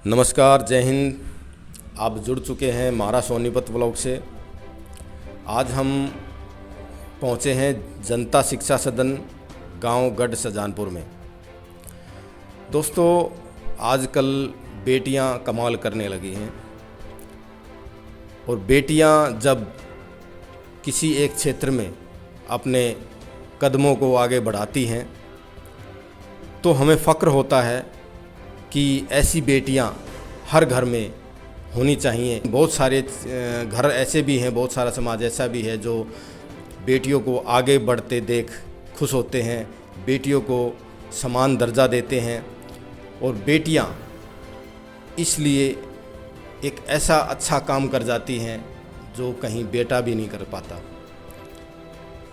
नमस्कार, जय हिंद। आप जुड़ चुके हैं महारा सोनीपत ब्लॉग से। आज हम पहुंचे हैं जनता शिक्षा सदन गांव गढ़ शाहजहानपुर में। दोस्तों, आजकल बेटियां कमाल करने लगी हैं और बेटियां जब किसी एक क्षेत्र में अपने कदमों को आगे बढ़ाती हैं तो हमें फ़ख्र होता है कि ऐसी बेटियां हर घर में होनी चाहिए। बहुत सारे घर ऐसे भी हैं, बहुत सारा समाज ऐसा भी है जो बेटियों को आगे बढ़ते देख खुश होते हैं, बेटियों को समान दर्जा देते हैं और बेटियां इसलिए एक ऐसा अच्छा काम कर जाती हैं जो कहीं बेटा भी नहीं कर पाता।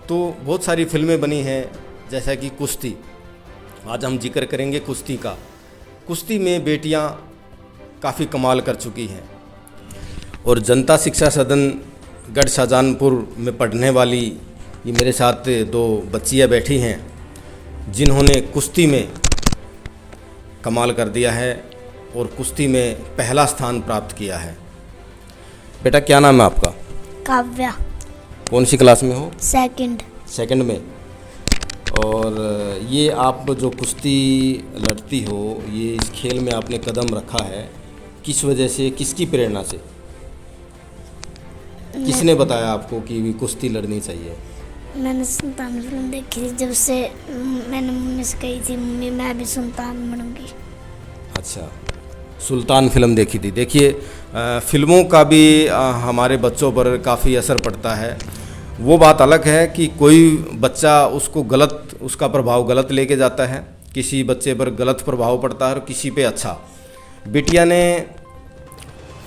तो बहुत सारी फिल्में बनी हैं, जैसा कि कुश्ती। आज हम जिक्र करेंगे कुश्ती का। कुश्ती में बेटियां काफ़ी कमाल कर चुकी हैं और जनता शिक्षा सदन गढ़ शाहजहानपुर में पढ़ने वाली ये मेरे साथ दो बच्चियां बैठी हैं जिन्होंने कुश्ती में कमाल कर दिया है और कुश्ती में पहला स्थान प्राप्त किया है। बेटा, क्या नाम है आपका? काव्या। कौन सी क्लास में हो? सेकंड में। और ये आप जो कुश्ती लड़ती हो, ये इस खेल में आपने कदम रखा है, किस वजह से, किसकी प्रेरणा से? किसने बताया आपको कि भी कुश्ती लड़नी चाहिए? मैंने सुल्तान फिल्म देखी थी, जब से मैंने मम्मी से कही थी मम्मी मैं भी सुल्तान बनूंगी। अच्छा, सुल्तान फिल्म देखी थी। देखिए, फिल्मों का भी हमारे बच्चों पर काफ़ी असर पड़ता है। वो बात अलग है कि कोई बच्चा उसको उसका प्रभाव गलत लेके जाता है, किसी बच्चे पर गलत प्रभाव पड़ता है और किसी पे अच्छा। बिटिया ने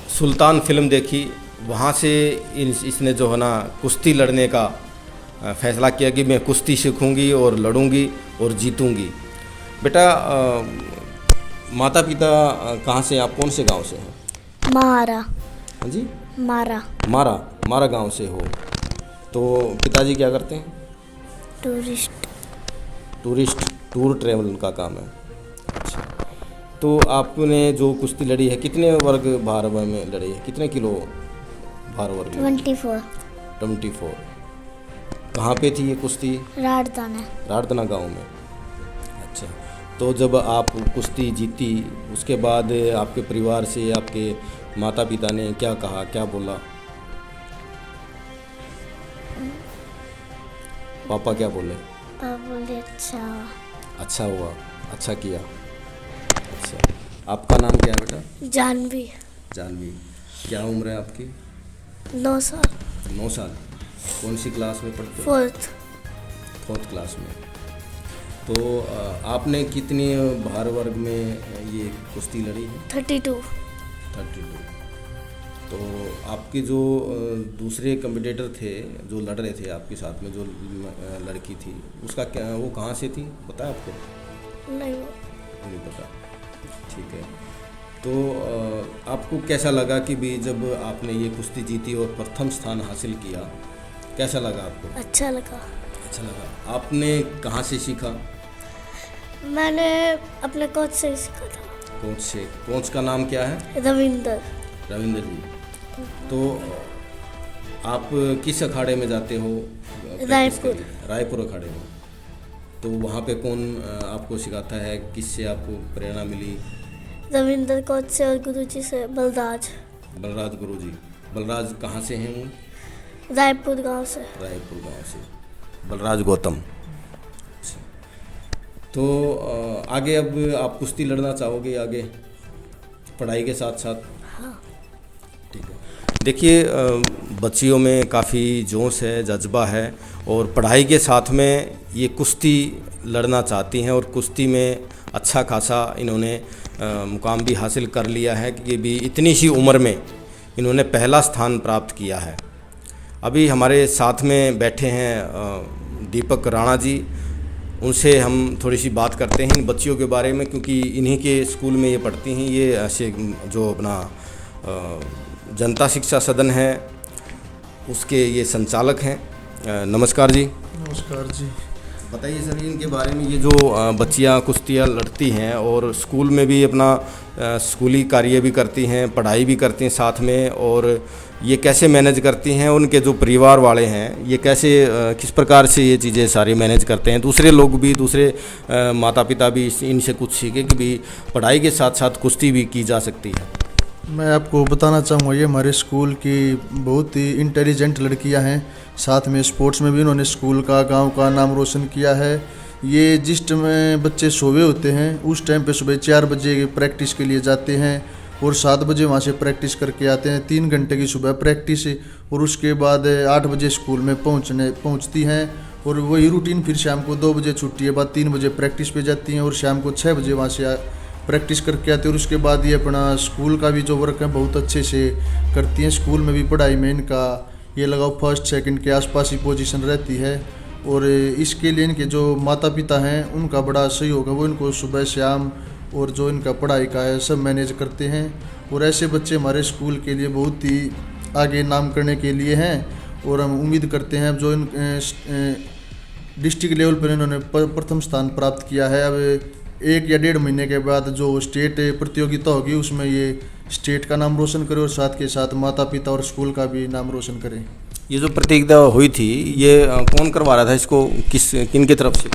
सुल्तान फिल्म देखी, वहाँ से इसने जो है ना कुश्ती लड़ने का फैसला किया कि मैं कुश्ती सीखूंगी और लड़ूंगी और जीतूंगी। बेटा, माता पिता कहाँ से, आप कौन से गांव से हैं? मारा। हाँ जी, मारा गांव से हो। तो पिताजी क्या करते हैं? टूर ट्रेवल का काम है। अच्छा, तो आपने जो कुश्ती लड़ी है कितने वर्ग भार में लड़ी है, कितने किलो भार वर्ग में? 24। कहाँ पे थी ये कुश्ती? राड़तना गांव में। अच्छा, तो जब आप कुश्ती जीती उसके बाद आपके परिवार से आपके माता पिता ने क्या कहा, क्या बोला? पापा क्या बोले? पापा बोले अच्छा हुआ, अच्छा किया। अच्छा, आपका नाम क्या है बेटा? जानवी। क्या उम्र है आपकी? 9 साल। कौन सी क्लास में पढ़ते हो? 4th क्लास में। तो आपने कितनी भार वर्ग में ये कुश्ती लड़ी है? 32। तो आपके जो दूसरे कम्पिटिटर थे जो लड़ रहे थे आपके साथ में, जो लड़की थी, उसका क्या, वो कहाँ से थी, पता है आपको? नहीं पता। ठीक है। तो आपको कैसा लगा कि भी जब आपने ये कुश्ती जीती और प्रथम स्थान हासिल किया, कैसा लगा आपको? अच्छा लगा। आपने कहाँ से सीखा? मैंने अपने कोच से सीखा था। कोच का नाम क्या है? रविंदर जी। तो आप किस अखाड़े में जाते हो? रायपुर अखाड़े में। तो वहाँ पे कौन आपको सिखाता है, किससे आपको प्रेरणा मिली? रविंदर कोच से और गुरुजी से बलराज गुरुजी। बलराज कहाँ से हैं वो? रायपुर गांव से। बलराज गौतम। अच्छा, तो आगे अब आप कुश्ती लड़ना चाहोगे आगे पढ़ाई के साथ साथ? हाँ। ठीक है। देखिए, बच्चियों में काफ़ी जोश है, जज्बा है और पढ़ाई के साथ में ये कुश्ती लड़ना चाहती हैं और कुश्ती में अच्छा खासा इन्होंने मुकाम भी हासिल कर लिया है कि भी इतनी सी उम्र में इन्होंने पहला स्थान प्राप्त किया है। अभी हमारे साथ में बैठे हैं दीपक राणा जी, उनसे हम थोड़ी सी बात करते हैं इन बच्चियों के बारे में, क्योंकि इन्हीं के स्कूल में ये पढ़ती हैं। ये ऐसे जो अपना जनता शिक्षा सदन है उसके ये संचालक हैं। नमस्कार जी। बताइए सर इनके बारे में, ये जो बच्चियां कुश्तियाँ लड़ती हैं और स्कूल में भी अपना स्कूली कार्य भी करती हैं, पढ़ाई भी करती हैं साथ में, और ये कैसे मैनेज करती हैं, उनके जो परिवार वाले हैं ये कैसे किस प्रकार से ये चीज़ें सारी मैनेज करते हैं, दूसरे लोग भी, दूसरे माता पिता भी इनसे कुछ सीखें कि भी पढ़ाई के साथ साथ कुश्ती भी की जा सकती है। मैं आपको बताना चाहूँगा ये हमारे स्कूल की बहुत ही इंटेलिजेंट लड़कियां हैं, साथ में स्पोर्ट्स में भी इन्होंने स्कूल का, गांव का नाम रोशन किया है। ये जिस टाइम में बच्चे सोए होते हैं उस टाइम पे सुबह 4 बजे प्रैक्टिस के लिए जाते हैं और 7 बजे वहाँ से प्रैक्टिस करके आते हैं। 3 घंटे की सुबह प्रैक्टिस और उसके बाद 8 बजे स्कूल में पहुँचती हैं और वही रूटीन फिर शाम को 2 बजे छुट्टी के बाद 3 बजे प्रैक्टिस पे जाती हैं और शाम को 6 बजे वहाँ से प्रैक्टिस करके आते हैं। और उसके बाद ये अपना स्कूल का भी जो वर्क है बहुत अच्छे से करती हैं। स्कूल में भी पढ़ाई में इनका ये लगाओ 1st 2nd के आसपास ही पोजीशन रहती है और इसके लिए इनके जो माता पिता हैं उनका बड़ा सहयोग है, वो इनको सुबह शाम और जो इनका पढ़ाई का है सब मैनेज करते हैं। और ऐसे बच्चे हमारे स्कूल के लिए बहुत ही आगे नाम करने के लिए हैं और हम उम्मीद करते हैं अब जो इन डिस्ट्रिक्ट लेवल पर इन्होंने प्रथम स्थान प्राप्त किया है, अब 1 या 1.5 महीने के बाद जो स्टेट प्रतियोगिता होगी उसमें ये स्टेट का नाम रोशन करे और साथ के साथ माता पिता और स्कूल का भी नाम रोशन करें। ये जो प्रतियोगिता हुई थी ये कौन करवा रहा था इसको, किन की तरफ से?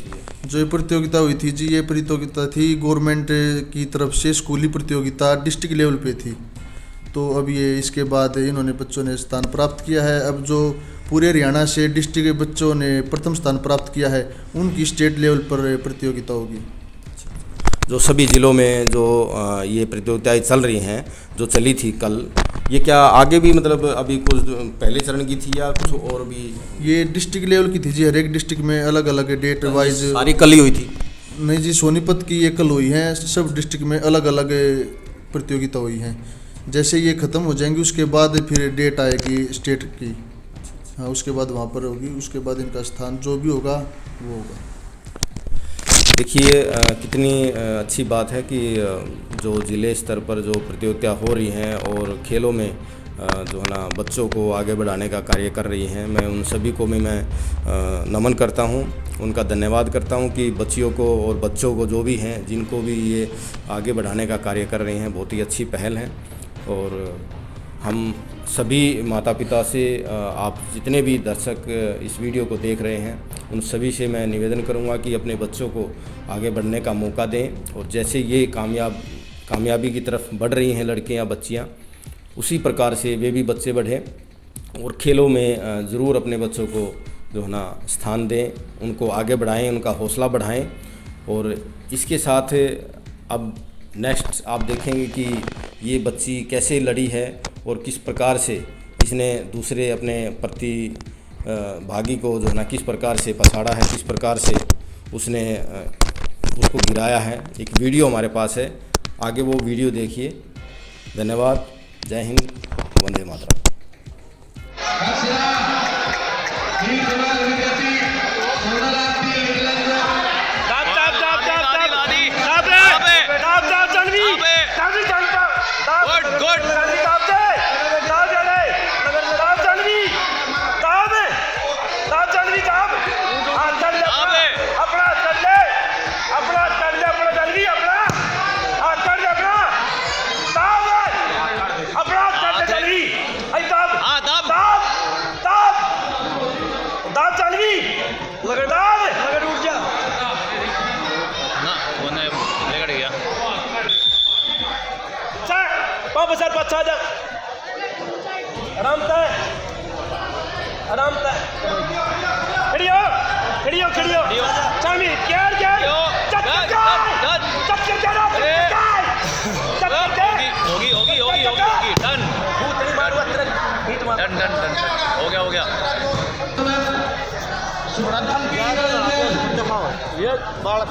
जो ये प्रतियोगिता हुई थी जी, ये प्रतियोगिता थी गवर्नमेंट की तरफ से, स्कूली प्रतियोगिता डिस्ट्रिक्ट लेवल पे थी। तो अब ये इसके बाद इन्होंने बच्चों ने स्थान प्राप्त किया है। अब जो पूरे हरियाणा से डिस्ट्रिक्ट के बच्चों ने प्रथम स्थान प्राप्त किया है उनकी स्टेट लेवल पर प्रतियोगिता होगी। जो सभी ज़िलों में जो ये प्रतियोगिताएं चल रही हैं, जो चली थी कल, ये क्या आगे भी मतलब अभी कुछ पहले चरण की थी या कुछ और भी? ये डिस्ट्रिक्ट लेवल की थी जी, हर एक डिस्ट्रिक्ट में अलग अलग डेट वाइज। सारी कल ही हुई थी? नहीं जी, सोनीपत की ये कल हुई है, सब डिस्ट्रिक्ट में अलग अलग प्रतियोगिता हुई हैं। जैसे ये ख़त्म हो जाएंगी उसके बाद फिर डेट आएगी स्टेट की, हाँ उसके बाद वहाँ पर होगी, उसके बाद इनका स्थान जो भी होगा वो होगा। देखिए कितनी अच्छी बात है कि जो ज़िले स्तर पर जो प्रतियोगिता हो रही हैं और खेलों में जो है ना बच्चों को आगे बढ़ाने का कार्य कर रही हैं। मैं उन सभी को मैं नमन करता हूं, उनका धन्यवाद करता हूं कि बच्चियों को और बच्चों को जो भी हैं जिनको भी ये आगे बढ़ाने का कार्य कर रही हैं, बहुत ही अच्छी पहल है। और हम सभी माता पिता से, आप जितने भी दर्शक इस वीडियो को देख रहे हैं उन सभी से मैं निवेदन करूंगा कि अपने बच्चों को आगे बढ़ने का मौका दें और जैसे ये कामयाबी की तरफ बढ़ रही हैं लड़कियां बच्चियां, उसी प्रकार से वे भी बच्चे बढ़ें और खेलों में ज़रूर अपने बच्चों को जो है ना स्थान दें, उनको आगे बढ़ाएं, उनका हौसला बढ़ाएं। और इसके साथ अब नेक्स्ट आप देखेंगे कि ये बच्ची कैसे लड़ी है और किस प्रकार से इसने दूसरे अपने प्रतिभागी को जो है ना किस प्रकार से पछाड़ा है, किस प्रकार से उसने उसको गिराया है। एक वीडियो हमारे पास है, आगे वो वीडियो देखिए। धन्यवाद। जय हिंद, वंदे मातरम। सर बच्चा जा आराम से खड़ियो खड़ियो खड़ियो चामी केयर केयर चल होगी होगी होगी होगी डन डन डन डन हो गया ये बालक